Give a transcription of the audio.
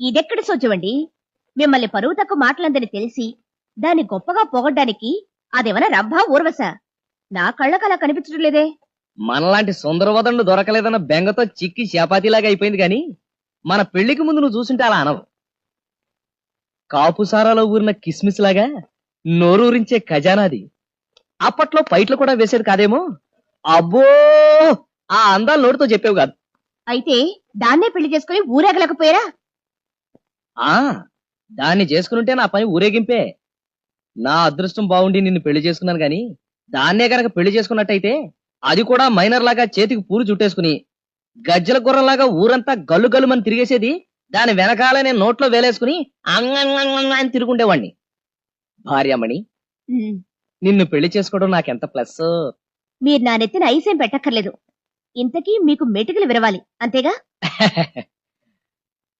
ఇదెక్కడ సోచవండి? మిమ్మల్ని పరువు తక్కువ మాటలందని తెలిసి దాన్ని గొప్పగా పొగడ్డానికి అదేమన్నా రంభా ఊర్వశ? నా కళ్ళకు అలా కనిపించడం లేదే. మనలాంటి సుందరవదండు దొరకలేదన్న బెంగతో చిక్కి చపాతీలాగా అయిపోయింది గాని మన పెళ్లికి ముందు నువ్వు చూసింటే అలా అనవు. కాపుసారాలో ఊరిన కిస్మిస్ లాగా నోరూరించే ఖజానాది. అప్పట్లో పైట్లు కూడా వేసేది కాదేమో. అబ్బో, ఆ అందాలు నోటితో చెప్పేవు కాదు. అయితే దాన్నే పెళ్లి చేసుకుని ఊరేగలేకపోయారా? ఆ దాన్ని చేసుకునుంటే నా పని ఊరేగింపే. నా అదృష్టం బాగుండి నిన్ను పెళ్లి చేసుకున్నాను గాని దాన్నే గనక పెళ్లి చేసుకున్నట్టయితే అది కూడా మైనర్ లాగా చేతికి పూలు చుట్టేసుకుని గజ్జల గుర్రంలాగా ఊరంతా గల్లు గల్లుమని తిరిగేసేది. దాని వెనకాల నేను నోట్లో వేలేసుకుని అని తిరుగుండేవాణ్ణి. భార్యామణి, ఉమ్, నిన్ను పెళ్లి చేసుకోవడం నాకెంత ప్లస్. మీరు నా నెత్తిన ఐసేం పెట్టక్కర్లేదు. ఇంతకీ మీకు మెటుకులు విరవాలి అంతేగా?